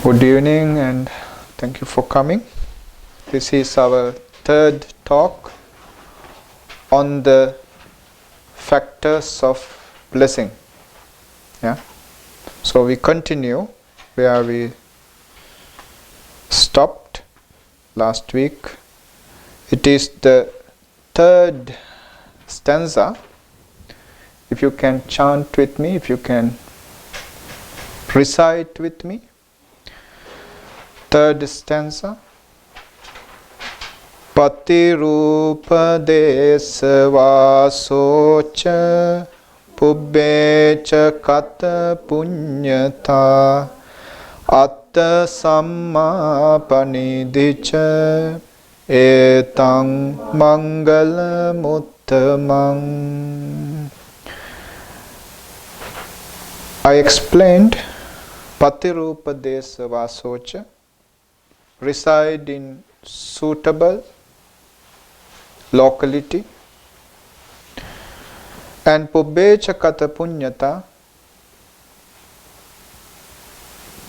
Good evening and thank you for coming. This is our third talk on the factors of blessing. Yeah. So we continue where we stopped last week. It is the third stanza. If you can chant with me, if you can recite with me. Third stanza. Patirupa desa vasocha pubbecha kata punyata atta samma panidhicha etang mangala muttamang. I explained Patirupa desa vasocha, reside in suitable locality, and pubbecha kata punyata,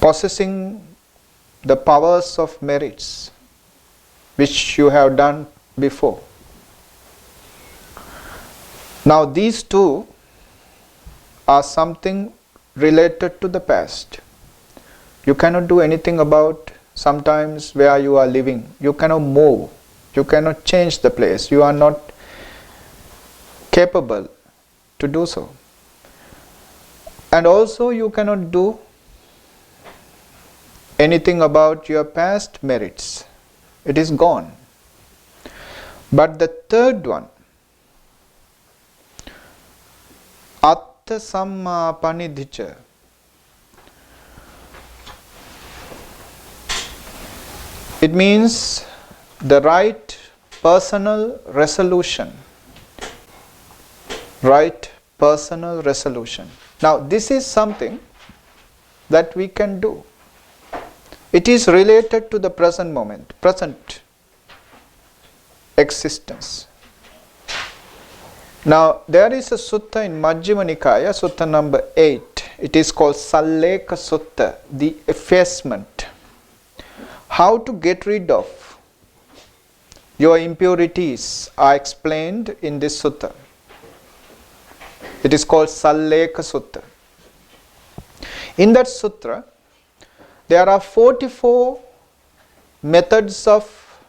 possessing the powers of merits which you have done before. Now these two are something related to the past. You cannot do anything about sometimes where you are living. You cannot move. You cannot change the place. You are not capable to do so. And also you cannot do anything about your past merits. It is gone. But the third one, Atta Samma Panidhicha, it means the right personal resolution. Right personal resolution. Now this is something that we can do. It is related to the present moment, present existence. Now there is a sutta in Majjhima Nikaya, sutta number 8. It is called Salleka Sutta, the effacement. How to get rid of your impurities are explained in this sutta. It is called Salleka Sutta. In that sutra, there are 44 methods of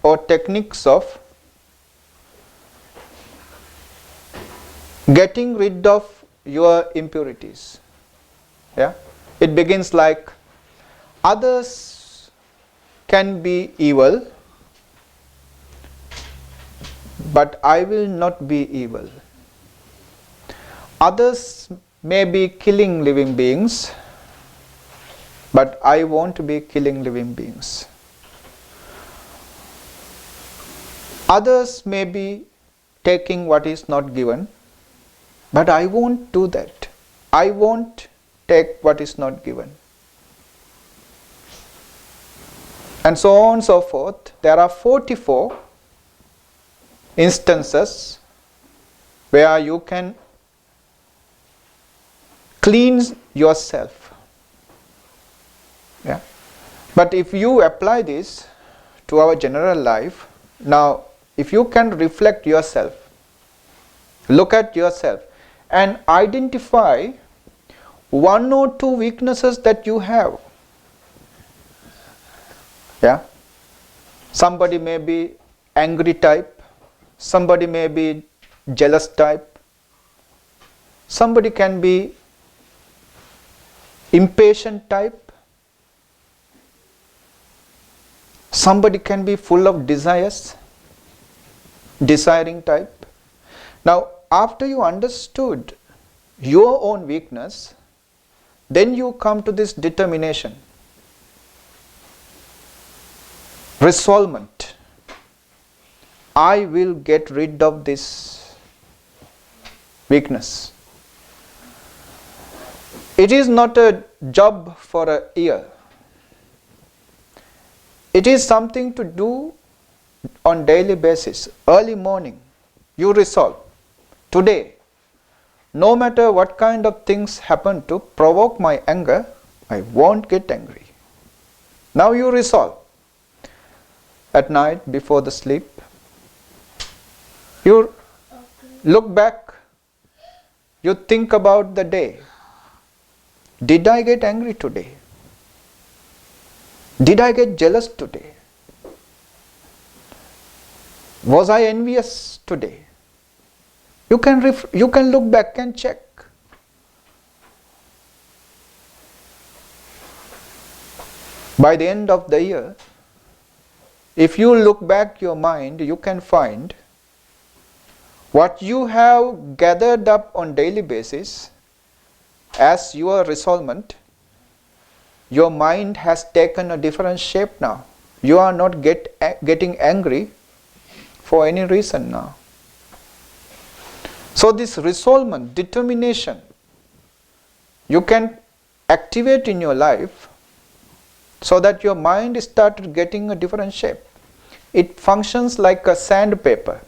or techniques of getting rid of your impurities. Yeah? It begins like, others can be evil, but I will not be evil. Others may be killing living beings, but I won't be killing living beings. Others may be taking what is not given, but I won't do that. I won't take what is not given. And so on and so forth. There are 44 instances where you can clean yourself. Yeah. But if you apply this to our general life, now if you can reflect yourself, look at yourself and identify one or two weaknesses that you have. Yeah. Somebody may be angry type, somebody may be jealous type, somebody can be impatient type, somebody can be full of desires, desiring type. Now after you understood your own weakness, then you come to this determination, resolvement. I will get rid of this weakness. It is not a job for a year. It is something to do on daily basis. Early morning, you resolve, today, no matter what kind of things happen to provoke my anger, I won't get angry. Now you resolve. At night before the sleep, you look back, you think about the day. Did I get angry today? Did I get jealous today? Was I envious today? You can look back and check. By the end of the year, if you look back your mind, you can find what you have gathered up on daily basis as your resolvement. Your mind has taken a different shape now. You are not getting angry for any reason now. So this resolvement, determination, you can activate in your life so that your mind started getting a different shape. It functions like a sandpaper.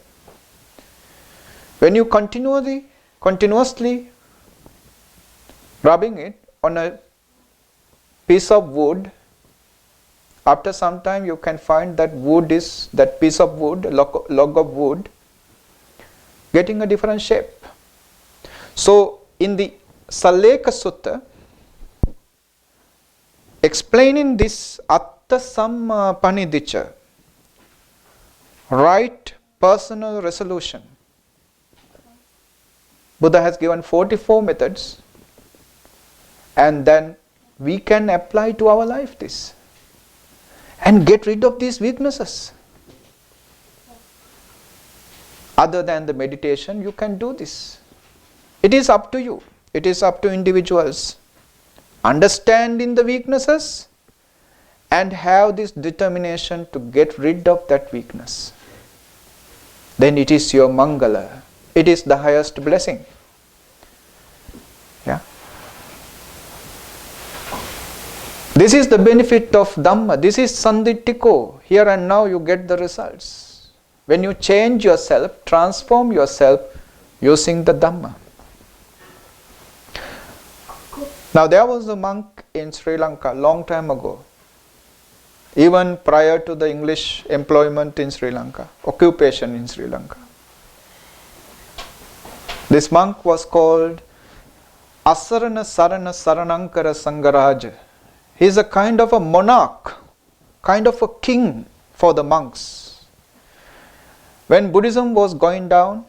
When you continuously rubbing it on a piece of wood, after some time you can find that piece of wood, log of wood, getting a different shape. So in the Salleka Sutta, explaining this Atta Sampanidicca, right personal resolution, Buddha has given 44 methods, and then we can apply to our life this and get rid of these weaknesses. Other than the meditation, you can do this. It is up to you. It is up to individuals. Understanding the weaknesses and have this determination to get rid of that weakness. Then it is your Mangala. It is the highest blessing. Yeah. This is the benefit of Dhamma. This is Sanditthiko. Here and now you get the results. When you change yourself, transform yourself using the Dhamma. Now there was a monk in Sri Lanka long time ago, even prior to the English employment in Sri Lanka, occupation in Sri Lanka. This monk was called Asarana Sarana Saranankara Sangaraja. He is a kind of a monarch, kind of a king for the monks. When Buddhism was going down,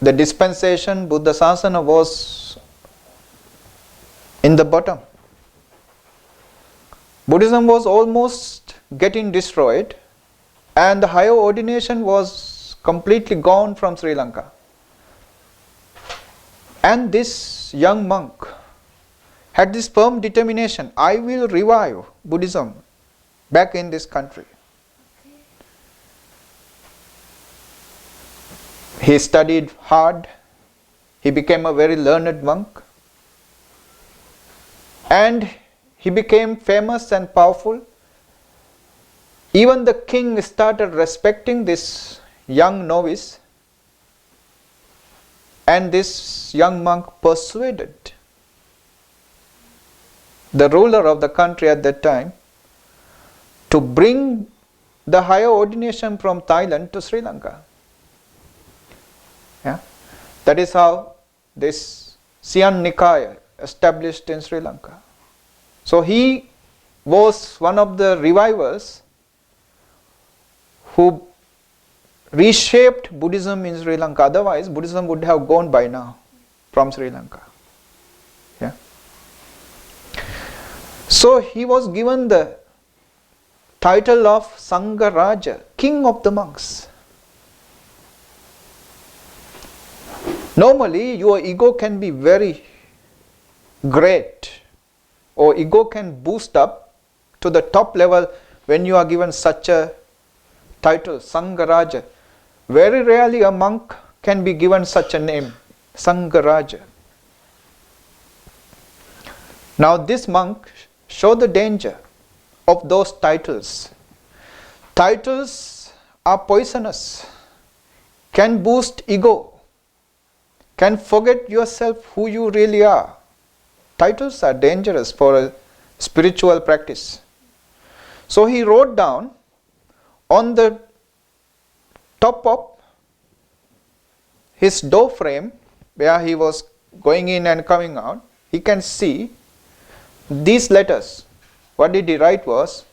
the dispensation, Buddha Sasana was in the bottom. Buddhism was almost getting destroyed, and the higher ordination was completely gone from Sri Lanka. And this young monk had this firm determination, I will revive Buddhism back in this country. He studied hard, he became a very learned monk, and he became famous and powerful. Even the king started respecting this young novice, and this young monk persuaded the ruler of the country at that time to bring the higher ordination from Thailand to Sri Lanka. Yeah? That is how this Sian Nikaya established in Sri Lanka. So he was one of the revivers who reshaped Buddhism in Sri Lanka. Otherwise, Buddhism would have gone by now from Sri Lanka. Yeah. So he was given the title of Sangaraja, king of the monks. Normally, your ego can be very great, or ego can boost up to the top level when you are given such a title, Sangaraja. Very rarely a monk can be given such a name, Sangaraja. Now this monk showed the danger of those titles. Titles are poisonous, can boost ego, can forget yourself who you really are. Titles are dangerous for a spiritual practice. So he wrote down on the top of his door frame where he was going in and coming out, he can see these letters. What did he write was,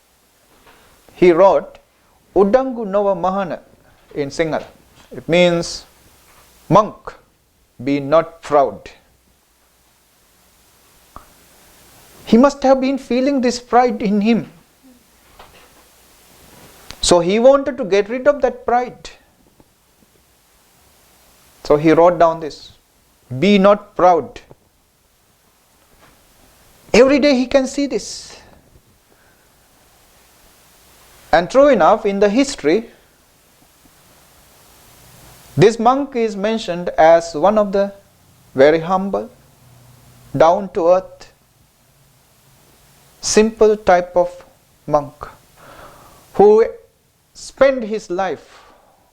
he wrote Udangu Nova Mahana in Sinhala. It means, monk, be not proud. He must have been feeling this pride in him. So he wanted to get rid of that pride. So he wrote down this, be not proud. Every day he can see this. And true enough, in the history, this monk is mentioned as one of the very humble, down to earth, simple type of monk who spent his life,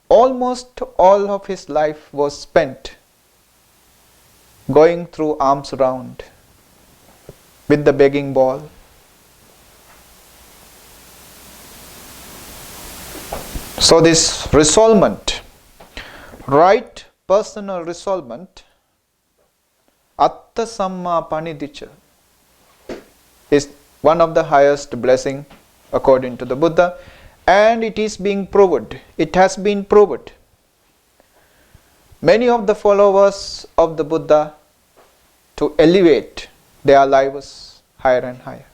almost all of his life was spent going through alms round with the begging bowl. So this resolvement, right personal resolvement, Atta Samma Panidicca, is one of the highest blessing according to the Buddha, and it is being proved. It has been proved. Many of the followers of the Buddha to elevate their lives higher and higher.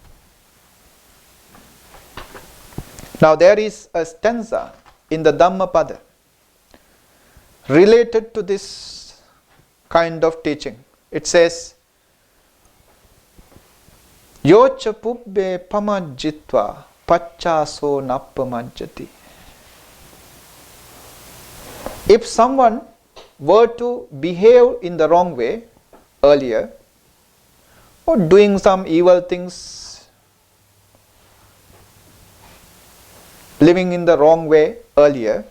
Now there is a stanza in the Dhammapada related to this kind of teaching. It says, Yocha pubbe pamajjitva pacchaso nappamajjati. If someone were to behave in the wrong way earlier, or doing some evil things, living in the wrong way earlier,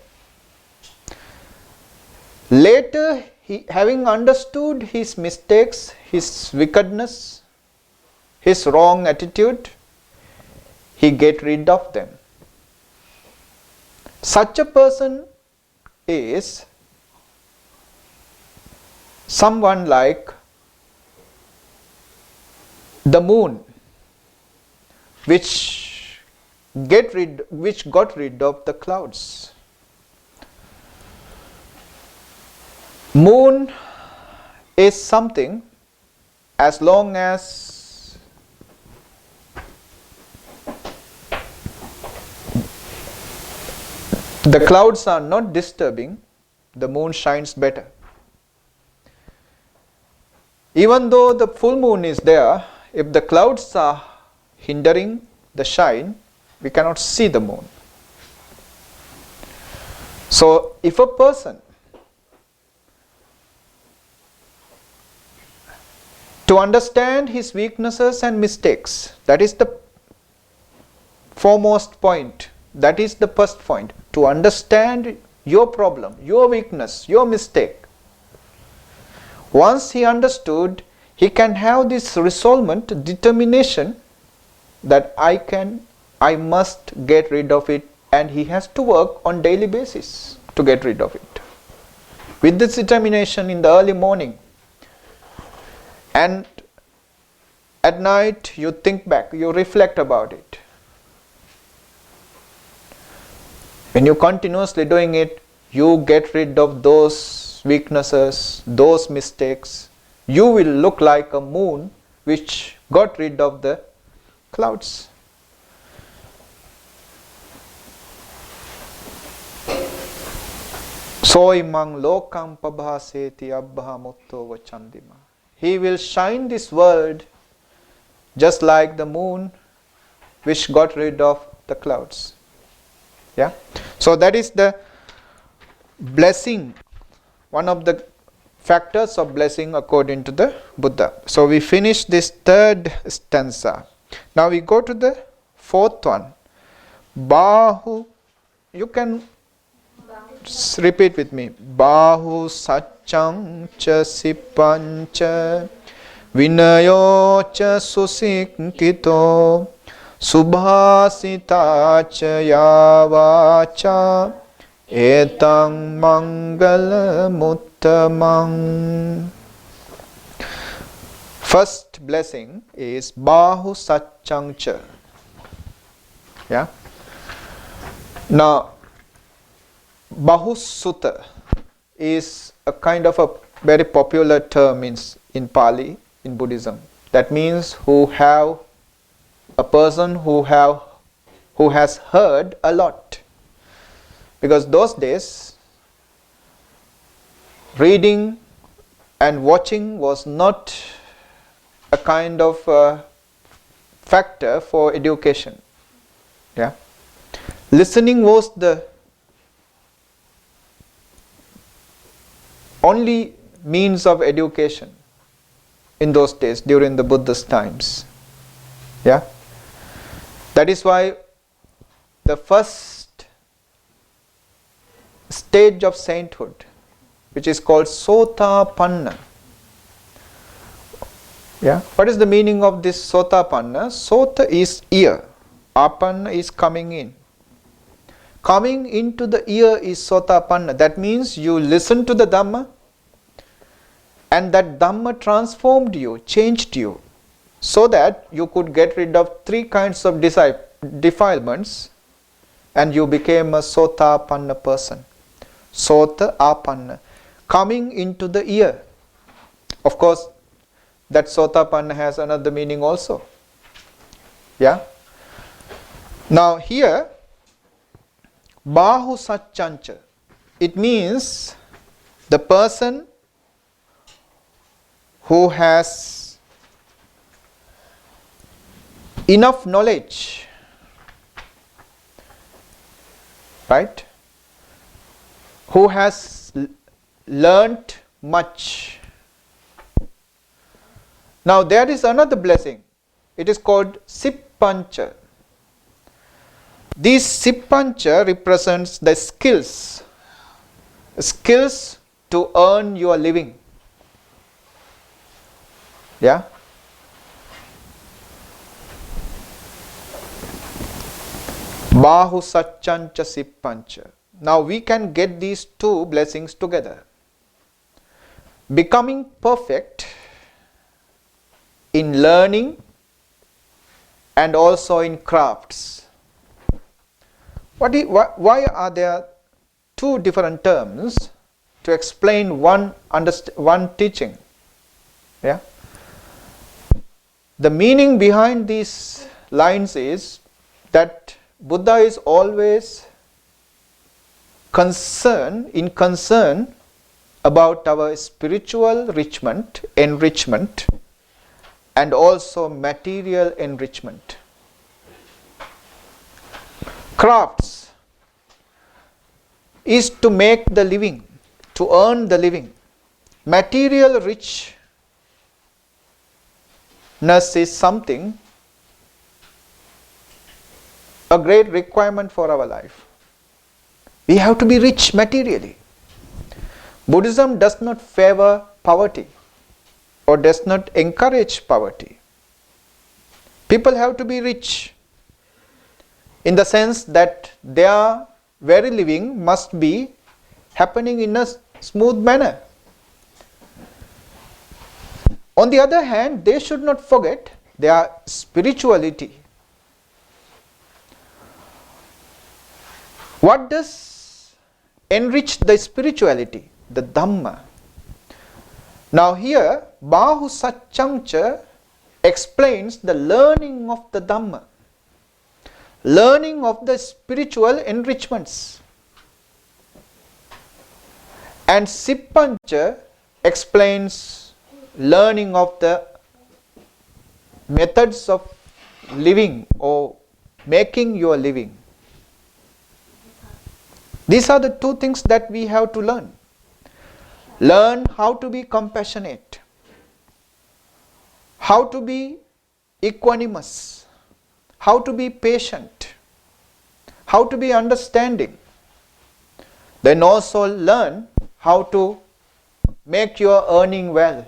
later having understood his mistakes, his wickedness, his wrong attitude, he get rid of them. Such a person is someone like the moon, which got rid of the clouds. Moon is something, as long as the clouds are not disturbing, the moon shines better. Even though the full moon is there, if the clouds are hindering the shine, we cannot see the moon. So if a person, to understand his weaknesses and mistakes, that is the foremost point, that is the first point, to understand your problem, your weakness, your mistake. Once he understood, he can have this resolvement, determination that I must get rid of it, and he has to work on daily basis to get rid of it. With this determination in the early morning, and at night you think back, you reflect about it. When you continuously doing it, you get rid of those weaknesses, those mistakes. You will look like a moon which got rid of the clouds. Soimang lokam pabhaseti abbha mutto vachandima. He will shine this world just like the moon which got rid of the clouds. Yeah. So that is the blessing, one of the factors of blessing according to the Buddha. So we finish this third stanza. Now we go to the fourth one. Bahu, you can repeat with me. Bahu saccang cha sipancha Vinayo cha susikkito subhasita cha yavacha etang mangala muttamang. First blessing is bahu satchangcha. Yeah. Now, bahu sutta is a kind of a very popular term in Pali, in Buddhism. That means who have a person who has heard a lot. Because those days, reading and watching was not a kind of factor for education. Yeah, listening was the only means of education in those days during the Buddhist times. Yeah, that is why the first stage of sainthood, which is called Sotapanna. Yeah, what is the meaning of this Sotapanna? Sota is ear, Apanna is coming in. Coming into the ear is Sotapanna. That means you listen to the Dhamma, and that Dhamma transformed you, changed you, so that you could get rid of three kinds of defilements, and you became a Sotapanna person. Sota Apanna, coming into the ear. Of course, that Sotapanna has another meaning also. Yeah. Now here, Bahu Satchancha, it means the person who has enough knowledge, right? Who has learnt much. Now there is another blessing. It is called Sippancha. This Sippancha represents the skills to earn your living. Yeah. Bahu Satchancha Sippancha. Now we can get these two blessings together. Becoming perfect in learning and also in crafts. Why are there two different terms to explain one teaching? Yeah. The meaning behind these lines is that Buddha is always concerned about our spiritual enrichment, and also material enrichment. Crafts is to make the living, to earn the living. Material richness is something, a great requirement for our life. We have to be rich materially. Buddhism does not favor poverty or does not encourage poverty. People have to be rich in the sense that their very living must be happening in a smooth manner. On the other hand, they should not forget their spirituality. What does enrich the spirituality? The Dhamma. Now here, Bahu Satchangcha explains the learning of the Dhamma, learning of the spiritual enrichments. And Sippancha explains learning of the methods of living or making your living. These are the two things that we have to learn. Learn how to be compassionate, how to be equanimous, how to be patient, how to be understanding. Then also learn how to make your earning well.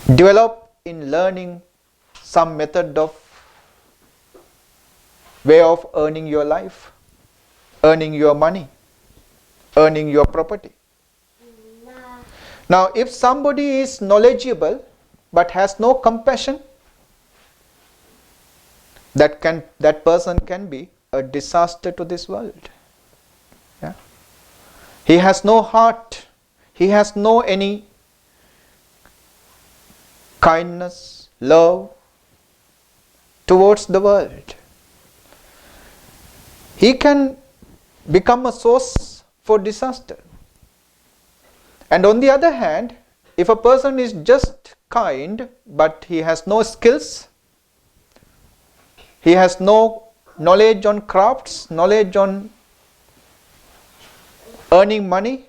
develop in learning some method of way of earning your life, earning your money, earning your property. Now, if somebody is knowledgeable but has no compassion, that person can be a disaster to this world. Yeah? He has no heart, he has no any kindness, love towards the world. He can become a source for disaster. And on the other hand, if a person is just kind but he has no skills, he has no knowledge on crafts, knowledge on earning money,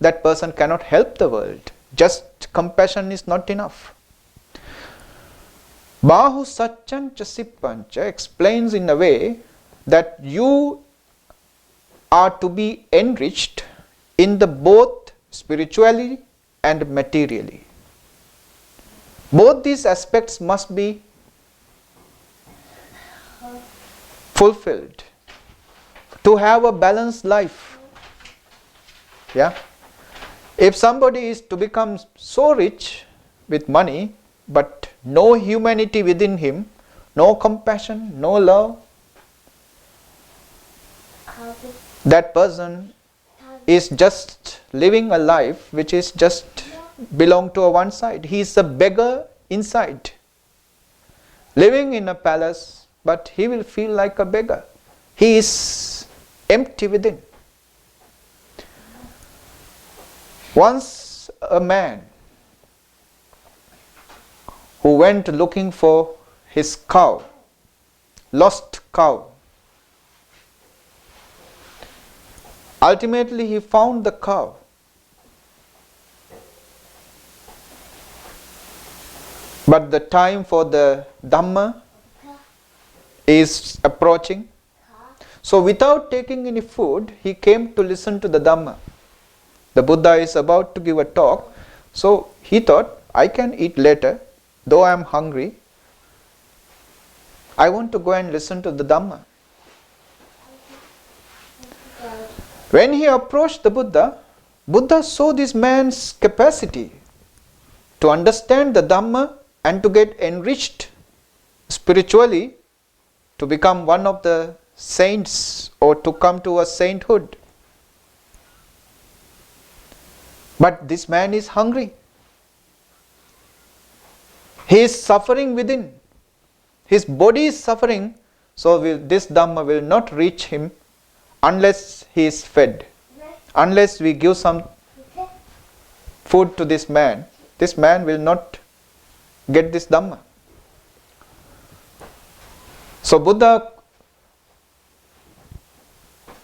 that person cannot help the world. Just compassion is not enough. Bahu Satchancha Sippancha explains in a way that you are to be enriched in the both spiritually and materially. Both these aspects must be fulfilled to have a balanced life. Yeah? If somebody is to become so rich with money but no humanity within him, no compassion, no love, that person is just living a life which is just belong to a one side. He is a beggar inside, living in a palace, but he will feel like a beggar. He is empty within. Once a man who went looking for his cow, lost cow. Ultimately he found the cow. But the time for the Dhamma is approaching. So without taking any food, he came to listen to the Dhamma. The Buddha is about to give a talk. So he thought, I can eat later, though I am hungry. I want to go and listen to the Dhamma. When he approached the Buddha, Buddha saw this man's capacity to understand the Dhamma and to get enriched spiritually, to become one of the saints or to come to a sainthood. But this man is hungry. He is suffering within. His body is suffering, so this Dhamma will not reach him unless he is fed. Unless we give some food to this man will not get this Dhamma. So Buddha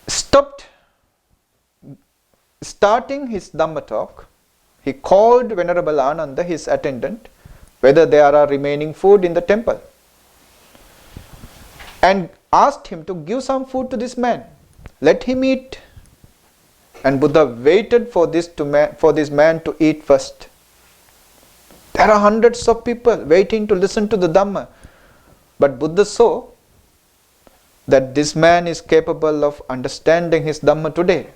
stopped starting his Dhamma talk. He called Venerable Ananda, his attendant, whether there are remaining food in the temple, and asked him to give some food to this man. Let him eat. And Buddha waited for this man to eat first. There are hundreds of people waiting to listen to the Dhamma. But Buddha saw that this man is capable of understanding his Dhamma today.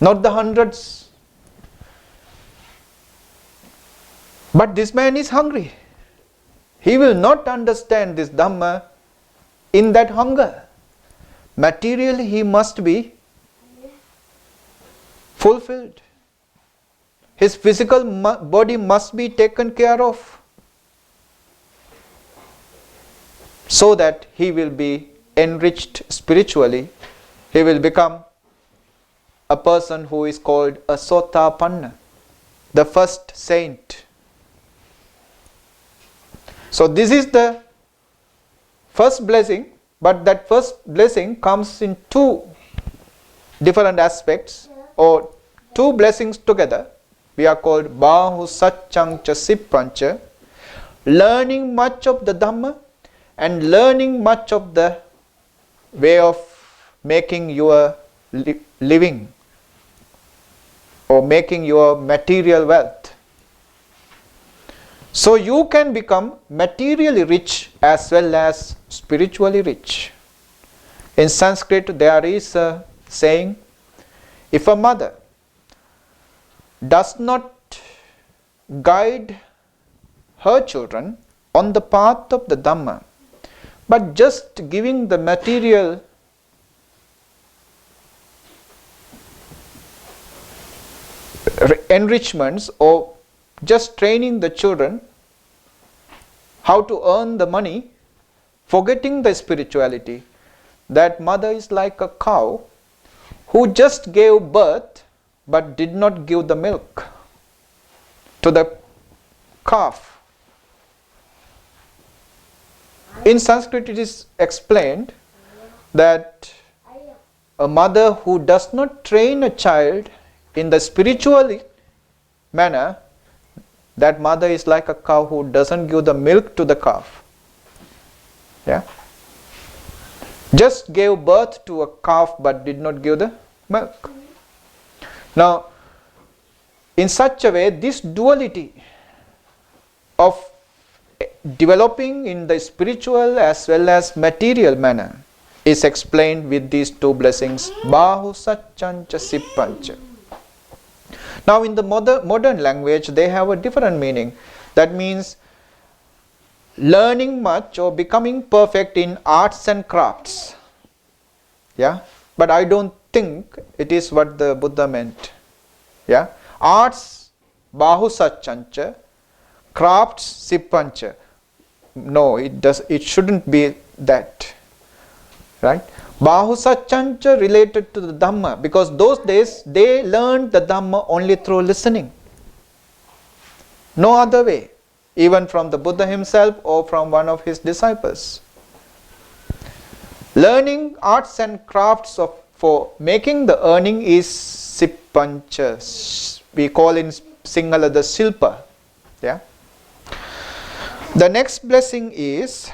Not the hundreds. But this man is hungry. He will not understand this Dhamma in that hunger. Materially he must be fulfilled. His physical body must be taken care of, so that he will be enriched spiritually. He will become a person who is called a Sotapanna, the first saint. So this is the first blessing, but that first blessing comes in two different aspects, or two blessings together. We are called Bahu Satchancha Sippancha, learning much of the Dhamma and learning much of the way of making your living or making your material wealth. So you can become materially rich as well as spiritually rich. In Sanskrit there is a saying, if a mother does not guide her children on the path of the Dhamma, but just giving the material enrichments or just training the children how to earn the money, forgetting the spirituality, that mother is like a cow who just gave birth but did not give the milk to the calf. In Sanskrit it is explained that a mother who does not train a child in the spiritual manner, that mother is like a cow who doesn't give the milk to the calf. Yeah? Just gave birth to a calf but did not give the milk. Now, in such a way, this duality of developing in the spiritual as well as material manner is explained with these two blessings, Bahu Satchancha Sippancha. Now in the modern language they have a different meaning. That means learning much or becoming perfect in arts and crafts. Yeah, but I don't think it is what the Buddha meant. Yeah, arts Bahu Satchancha, crafts Sippancha. No, it shouldn't be that. Right? Bahu Satchancha related to the Dhamma, because those days they learned the Dhamma only through listening. No other way, even from the Buddha himself or from one of his disciples. Learning arts and crafts for making the earning is Sippancha. We call in Sinhala the Silpa. Yeah. The next blessing is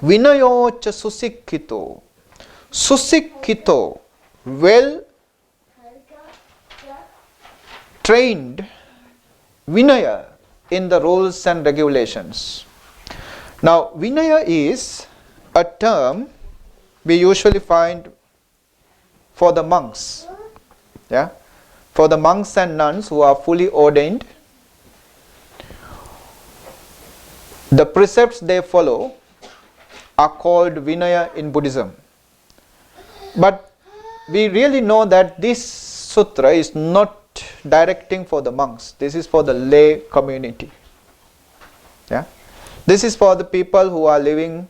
Vinayocha Susikkito. Susikkito, well trained, Vinaya in the rules and regulations. Now, Vinaya is a term we usually find for the monks. Yeah? For the monks and nuns who are fully ordained, the precepts they follow are called Vinaya in Buddhism. But we really know that this sutra is not directing for the monks. This is for the lay community. Yeah? This is for the people who are living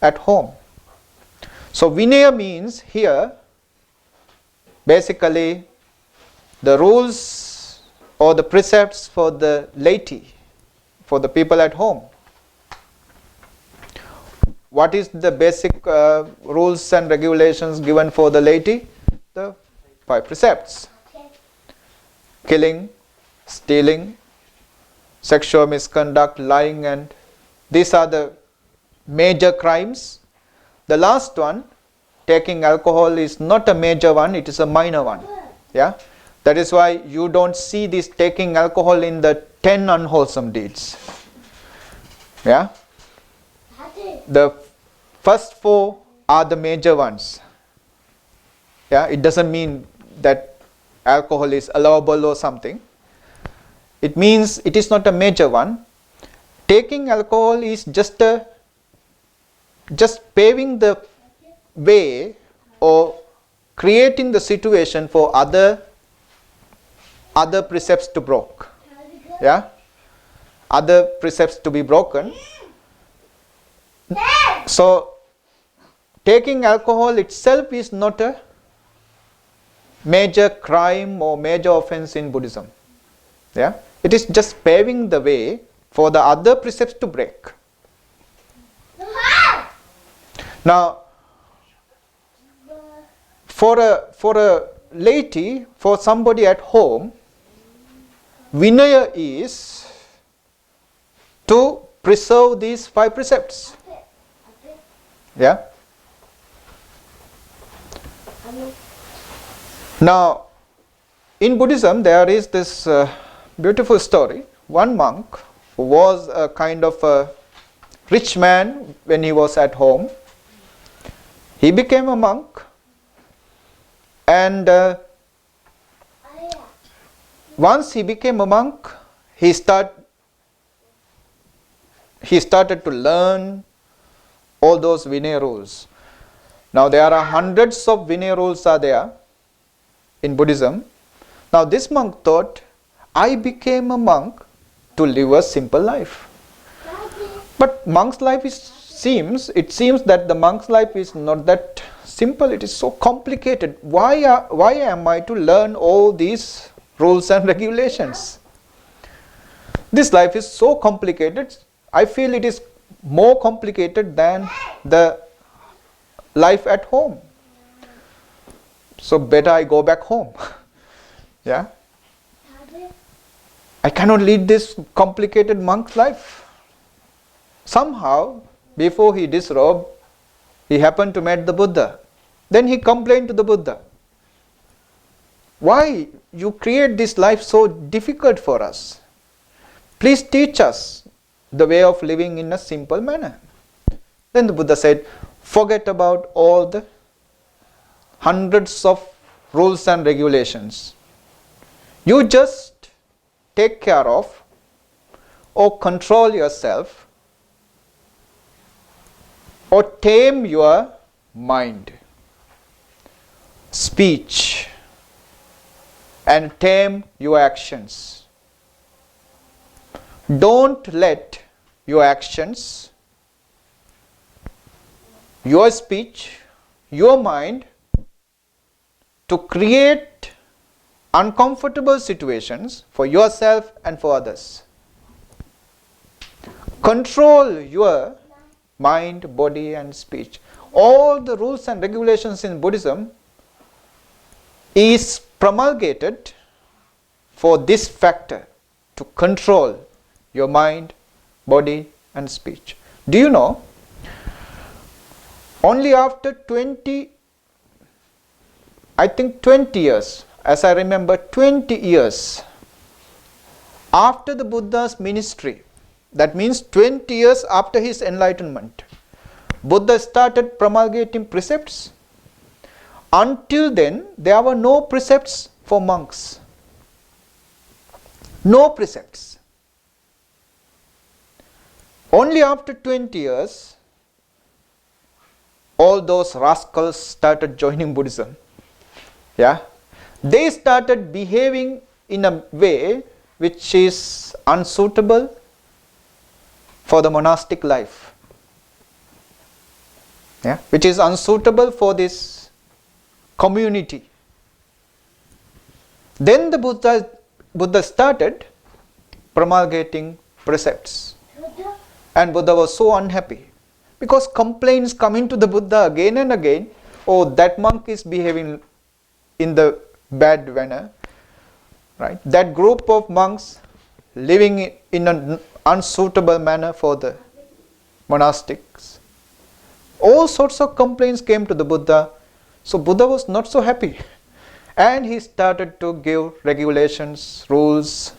at home. So Vinaya means here basically the rules or the precepts for the laity, for the people at home. What is the basic rules and regulations given for the laity? The 5 precepts. Killing, stealing, sexual misconduct, lying, and these are the major crimes. The last one, taking alcohol, is not a major one, it is a minor one. Yeah? That is why you don't see this taking alcohol in the 10 unwholesome deeds. Yeah? The first 4 are the major ones. Yeah? It doesn't mean that alcohol is allowable or something. It means it is not a major one. Taking alcohol is just paving the way or creating the situation for other precepts to broke. Yeah? Other precepts to be broken. So taking alcohol itself is not a major crime or major offense in Buddhism. Yeah? It is just paving the way for the other precepts to break. Now, for a laity, for somebody at home, Vinaya is to preserve these 5 precepts. Yeah? Now, in Buddhism, there is this Beautiful story. One monk who was a kind of a rich man when he was at home. He became a monk, and once he became a monk, he started to learn all those Vinaya rules. Now there are hundreds of Vinaya rules are there in Buddhism. Now this monk thought, I became a monk to live a simple life. But monk's life it seems that the monk's life is not that simple. It is so complicated. Why am I to learn all these rules and regulations? This life is so complicated. I feel it is more complicated than the life at home. So better I go back home. Yeah. I cannot lead this complicated monk's life. Somehow, before he disrobed, he happened to meet the Buddha. Then he complained to the Buddha, why you create this life so difficult for us? Please teach us the way of living in a simple manner. Then the Buddha said, forget about all the hundreds of rules and regulations. You just take care of or control yourself or tame your mind, speech, and tame your actions. Don't let your actions, your speech, your mind to create uncomfortable situations for yourself and for others. Control your mind, body, and speech. All the rules and regulations in Buddhism is promulgated for this factor, to control your mind, body, and speech. Do you know, only after 20 years, as I remember, 20 years after the Buddha's ministry, that means 20 years after his enlightenment, Buddha started promulgating precepts. Until then, there were no precepts for monks. No precepts. Only after 20 years, all those rascals started joining Buddhism. Yeah? They started behaving in a way which is unsuitable for the monastic life. Yeah? Which is unsuitable for this community. Then the Buddha started promulgating precepts. And Buddha was so unhappy, because complaints coming to the Buddha again and again, oh, that monk is behaving in the bad manner, right? That group of monks living in an unsuitable manner for the monastics. All sorts of complaints came to the Buddha. So Buddha was not so happy. And he started to give regulations, rules.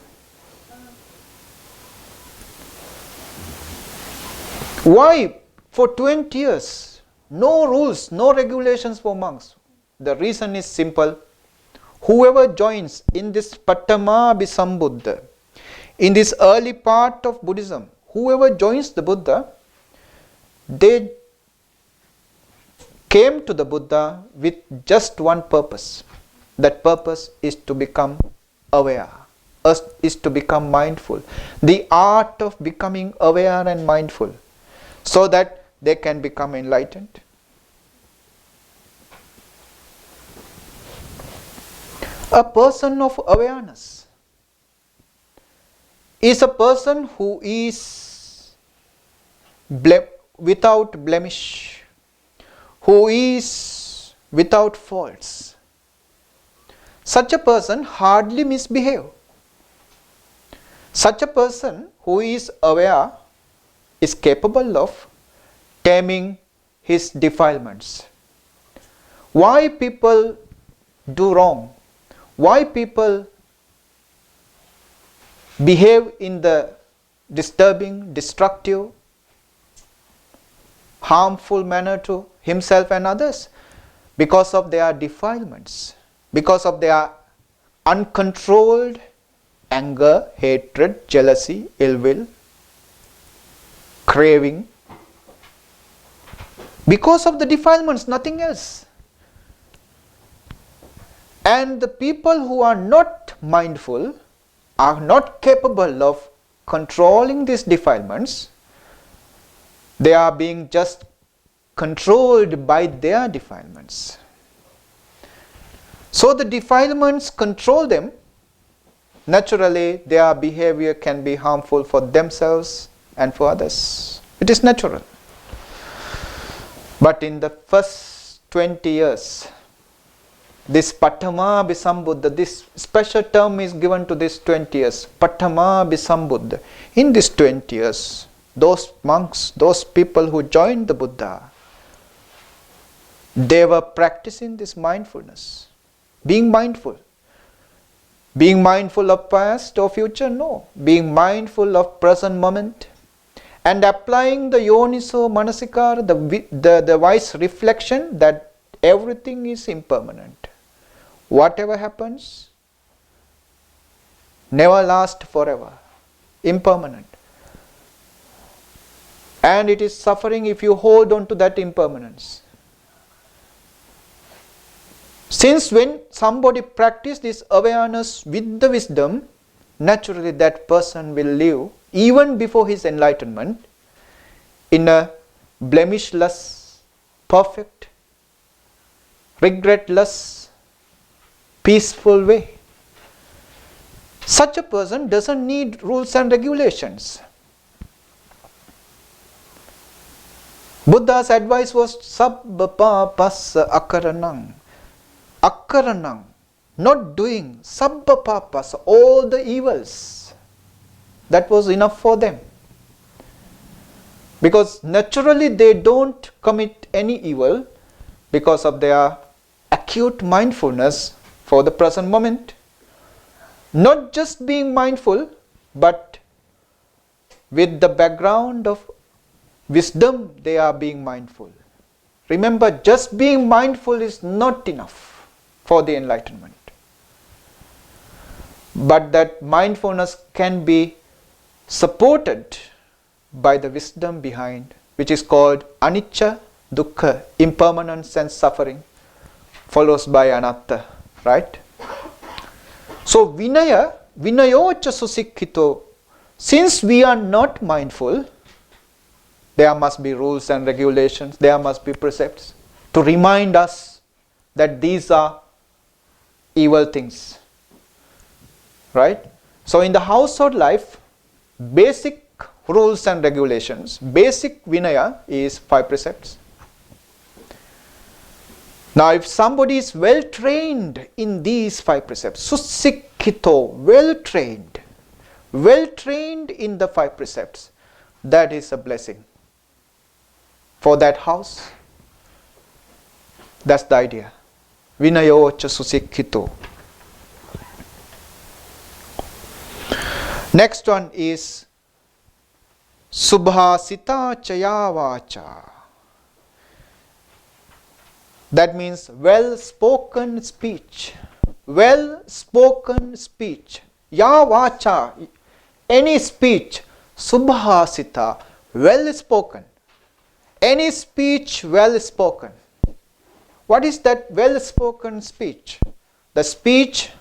Why? For 20 years, no rules, no regulations for monks. The reason is simple. Whoever joins in this Pattamabhisambuddha, in this early part of Buddhism, whoever joins the Buddha, they came to the Buddha with just one purpose. That purpose is to become aware, is to become mindful. The art of becoming aware and mindful, so that they can become enlightened. A person of awareness is a person who is without blemish, who is without faults. Such a person hardly misbehaves. Such a person who is aware is capable of taming his defilements. Why people do wrong? Why people behave in the disturbing, destructive, harmful manner to himself and others? Because of their defilements, because of their uncontrolled anger, hatred, jealousy, ill will, craving. Because of the defilements, nothing else. And the people who are not mindful, are not capable of controlling these defilements, they are being just controlled by their defilements. So the defilements control them. Naturally, their behavior can be harmful for themselves and for others. It is natural. But in the first 20 years, this Patama Bisambuddha, this special term is given to this 20 years, Patama Bisambuddha. In this 20 years, those monks, those people who joined the Buddha, they were practicing this mindfulness, being mindful. Being mindful of past or future? No. Being mindful of present moment and applying the yoniso manasikara, the wise reflection that everything is impermanent. Whatever happens, never lasts forever. Impermanent. And it is suffering if you hold on to that impermanence. Since when somebody practices this awareness with the wisdom, naturally that person will live, even before his enlightenment, in a blemishless, perfect, regretless, peaceful way. Such a person doesn't need rules and regulations. Buddha's advice was sabba papassa akaranang. Akaranang, not doing, sabba papassa, all the evils. That was enough for them. Because naturally they don't commit any evil because of their acute mindfulness for the present moment. Not just being mindful, but with the background of wisdom they are being mindful. Remember, just being mindful is not enough for the enlightenment. But that mindfulness can be supported by the wisdom behind, which is called anicca, dukkha, impermanence and suffering, follows by anatta, right? So vinaya, vinayocha susikkito, since we are not mindful, there must be rules and regulations, there must be precepts to remind us that these are evil things, right? So in the household life, basic rules and regulations, basic vinaya is 5 precepts. Now if somebody is well trained in these 5 precepts, susikkito, well trained in the 5 precepts, that is a blessing for that house. That's the idea. Vinayocha susikkito. Next one is subhasita chayavacha. That means well-spoken speech. Well-spoken speech. Yavacha, any speech. Subhasita, well-spoken. Any speech well-spoken. What is that well-spoken speech? The speech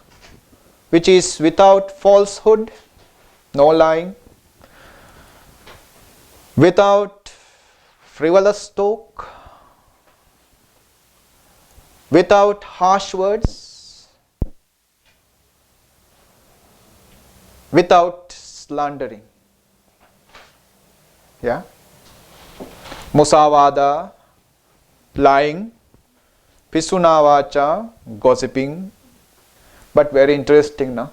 which is without falsehood, no lying, without frivolous talk, without harsh words, without slandering. Yeah? Musavada, lying, Pisunavacha, gossiping, but very interesting, no?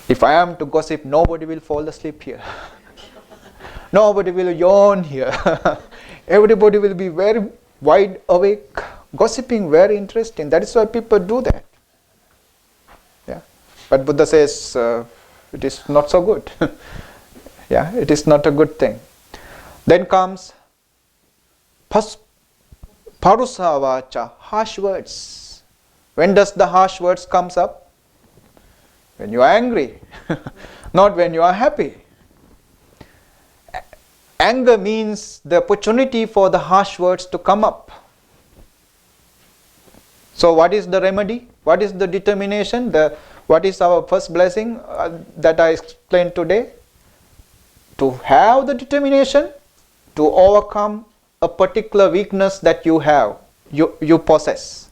If I am to gossip, nobody will fall asleep here. Nobody will yawn here. Everybody will be very wide awake. Gossiping, very interesting. That is why people do that. Yeah. But Buddha says it is not so good. Yeah, it is not a good thing. Then comes parusavacha, harsh words. When does the harsh words comes up? When you are angry, not when you are happy. Anger means the opportunity for the harsh words to come up. So what is the remedy? What is the determination? What is our first blessing that I explained today? To have the determination to overcome a particular weakness that you have, you possess.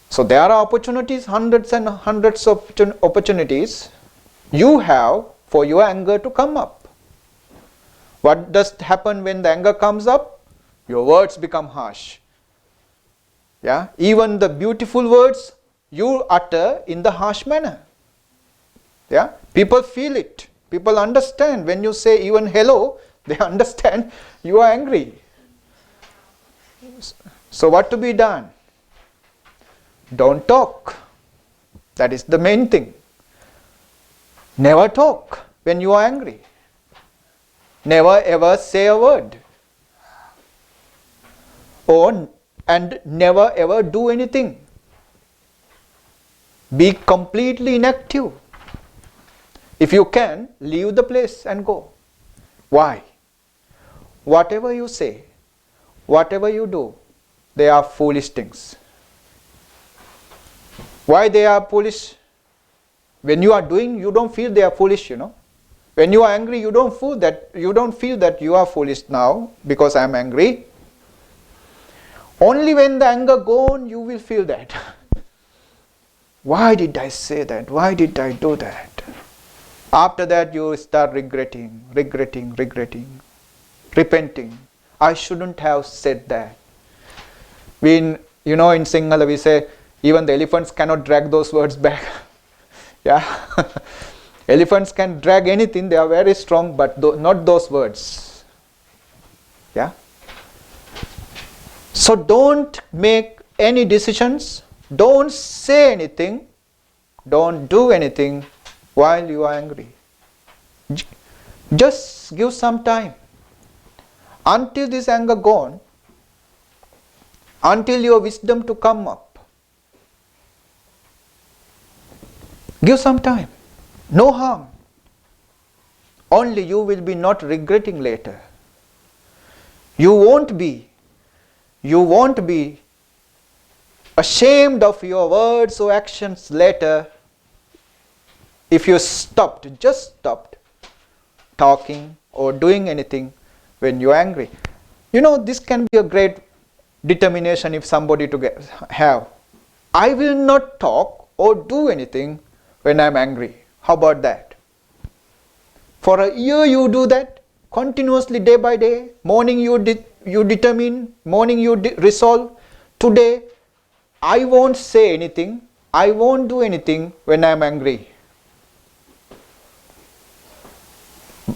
So there are opportunities, hundreds and hundreds of opportunities you have for your anger to come up. What does happen when the anger comes up? Your words become harsh. Yeah, even the beautiful words you utter in the harsh manner. Yeah, people feel it. People understand when you say even hello, they understand you are angry. So what to be done? Don't talk. That is the main thing. Never talk when you are angry. Never ever say a word. And never ever do anything. Be completely inactive. If you can, leave the place and go. Why? Whatever you say, whatever you do, they are foolish things. Why they are foolish? When you are doing, you don't feel they are foolish, you know. When you are angry, you don't feel that you are foolish now because I am angry. Only when the anger gone, you will feel that. Why did I say that? Why did I do that? After that, you start regretting, repenting. I shouldn't have said that. In Sinhala we say, even the elephants cannot drag those words back. Yeah. Elephants can drag anything, they are very strong, but not those words. Yeah. So don't make any decisions, don't say anything, don't do anything while you are angry. Just give some time. Until this anger gone, until your wisdom to come up. Give some time. No harm. Only you will be not regretting later. You won't be ashamed of your words or actions later if you just stopped talking or doing anything when you are angry. This can be a great determination if somebody to have. I will not talk or do anything when I am angry. How about that? For a year you do that, continuously day by day. Morning you determine, morning you resolve. Today, I won't say anything, I won't do anything when I am angry.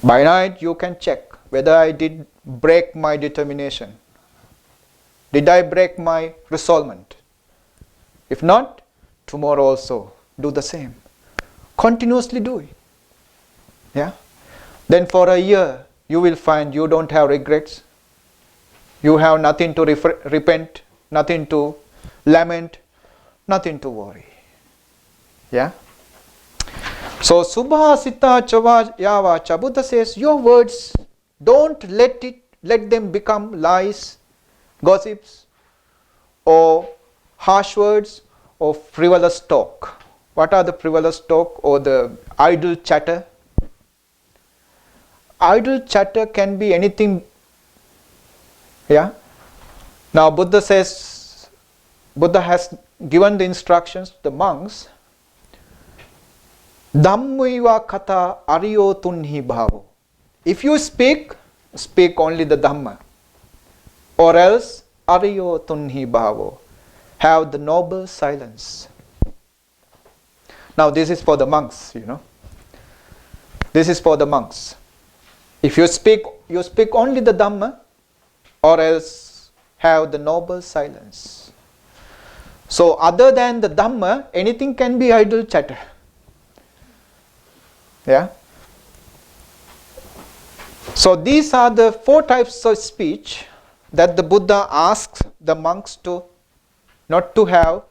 By night you can check whether I did break my determination. Did I break my resolvement? If not, tomorrow also do the same. Continuously do it. Yeah. Then for a year you will find you don't have regrets. You have nothing to repent, nothing to lament, nothing to worry. Yeah. So Subhasita Yavacha, Buddha says your words, don't let them become lies, gossips, or harsh words, or frivolous talk. What are the frivolous talk or the idle chatter? Idle chatter can be anything. Yeah. Now Buddha has given the instructions to the monks. Dhammaiva kata ariyo tunhi bhavo. If you speak only the Dhamma, or else ariyo tunhi bhavo. Have the noble silence. Now this is for the monks, This is for the monks. If you speak only the Dhamma, or else have the noble silence. So other than the Dhamma, anything can be idle chatter. Yeah. So these are the 4 types of speech that the Buddha asks the monks to not to have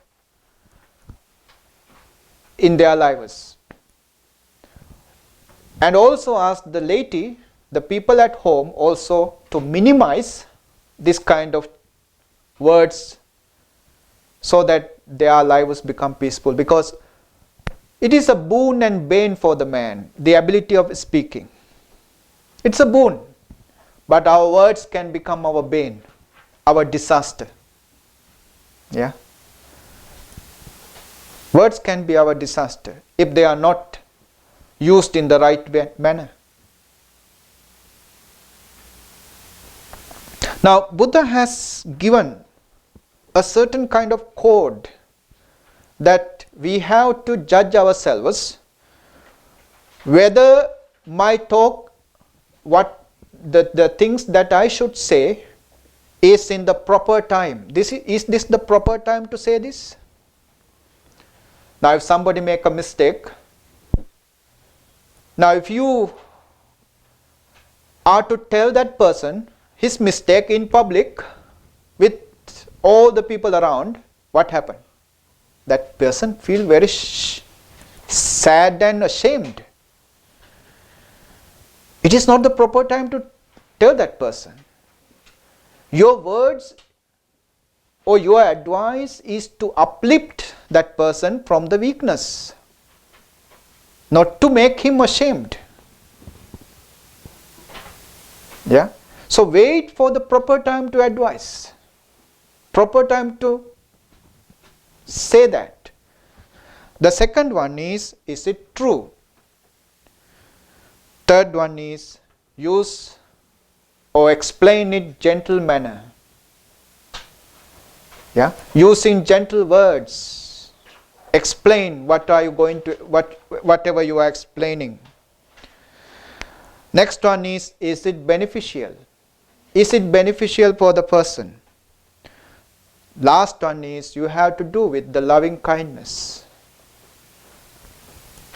in their lives. And also ask the laity, the people at home, also to minimize this kind of words so that their lives become peaceful, because it is a boon and bane for the man, the ability of speaking. It's a boon, but our words can become our bane, our disaster. Yeah. Words can be our disaster if they are not used in the right manner. Now, Buddha has given a certain kind of code that we have to judge ourselves whether my talk, what the things that I should say is in the proper time. Is this the proper time to say this? Now if somebody make a mistake, now if you are to tell that person his mistake in public with all the people around, what happened? That person feel very sad and ashamed. It is not the proper time to tell that person. Your words or your advice is to uplift that person from the weakness, not to make him ashamed. Yeah. So wait for the proper time to advise, proper time to say that. The second one is it true? Third one is use or explain it gentle manner. Yeah, using gentle words. Explain what are you going to, whatever you are explaining. Next one is it beneficial? Is it beneficial for the person? Last one is you have to do with the loving kindness.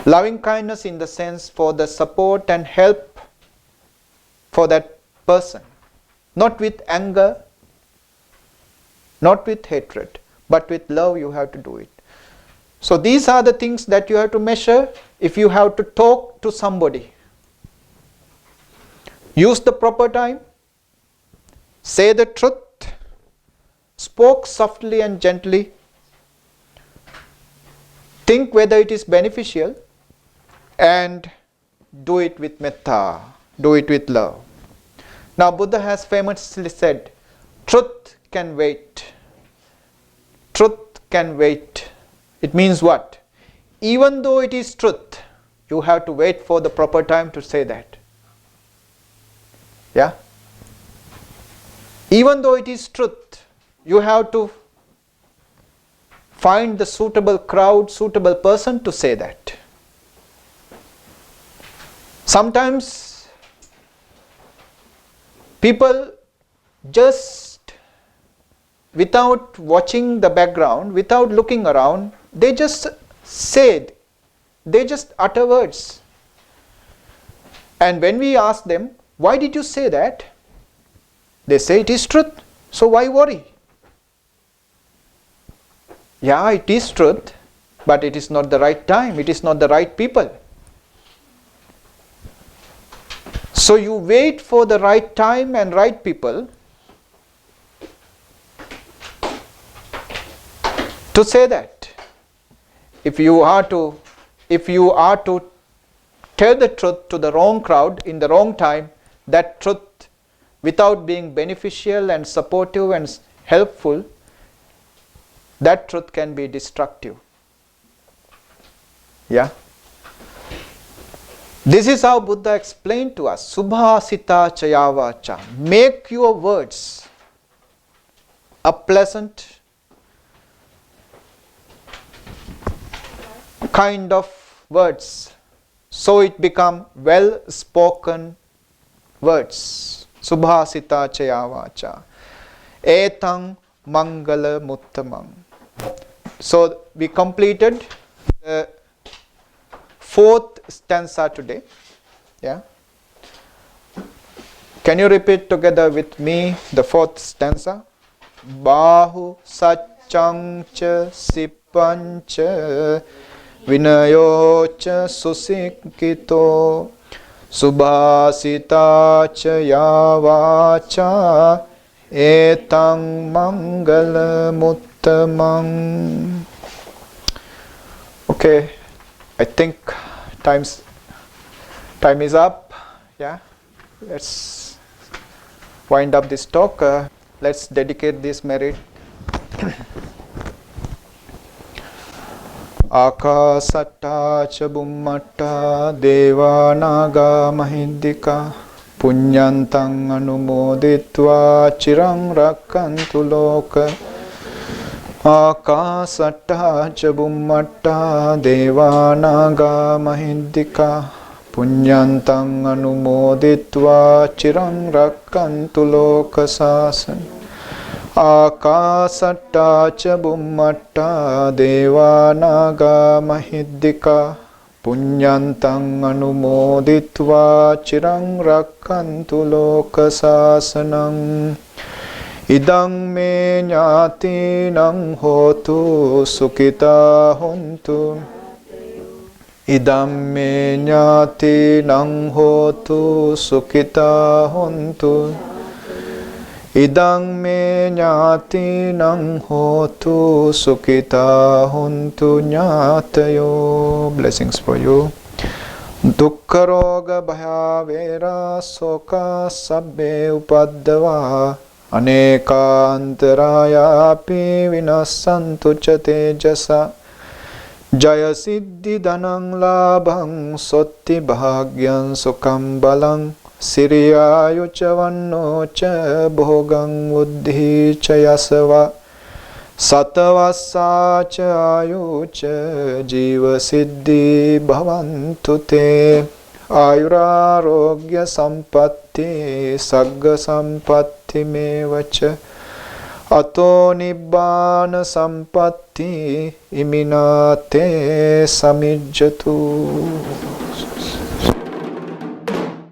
Loving kindness in the sense for the support and help for that person. Not with anger, not with hatred, but with love you have to do it. So these are the things that you have to measure if you have to talk to somebody. Use the proper time, say the truth, spoke softly and gently, think whether it is beneficial, and do it with metta, do it with love. Now Buddha has famously said, truth can wait. Truth can wait. It means what? Even though it is truth, you have to wait for the proper time to say that. Yeah? Even though it is truth, you have to find the suitable crowd, suitable person to say that. Sometimes people just, without watching the background, without looking around, they just said, they just utter words. And when we ask them, why did you say that? They say it is truth, so why worry? Yeah, it is truth, but it is not the right time, it is not the right people. So you wait for the right time and right people to say that. If you are to tell the truth to the wrong crowd in the wrong time, that truth, without being beneficial and supportive and helpful, that truth can be destructive. Yeah. This is how Buddha explained to us. Subhasita chayavacha. Make your words a pleasant kind of words, so it become well spoken words. Subhasita chayavacha. Etang mangala muttamam. So we completed the fourth stanza today. Yeah. Can you repeat together with me the fourth stanza? Bahu Satchancha Sipancha Vinayocha Susikito Subhasitacha Yavacha Etang Mangala Muttamang. Okay, I think time is up. Yeah, let's wind up this talk. Let's dedicate this merit. Akasatta cha bummatta deva naga mahiddika punyantang anumoditva chirang rakkantu loka. Akasatta cha bummatta deva naga mahiddika punyantang anumoditva chirang rakkantu loka sasan. Akasatta cha bummatta deva naga mahiddika punyantang anumoditva chirang rakkantu loka sasanam. Idang me ñātīnaṁ hotu sukhita hontu. Idam me ñātīnaṁ hotu sukhita hontu. Idang me ñātīnaṁ hotu sukhita hontu ñātayo. Blessings for you. Dukkha roga bhaya vera soka sabbe upaddava anekāntarāya api vinassantu ca tejasa. Jaya siddhi dhanang labhang sotti bhagyam sukham balang siriyayu ca vanno ca bhogang buddhi ca yasava satavassa ca ayu ca jiva siddhi bhavantu te. Ayurarogya sampatti sagga sampatti mevaca ato nibbana sampatti iminate samijjatu.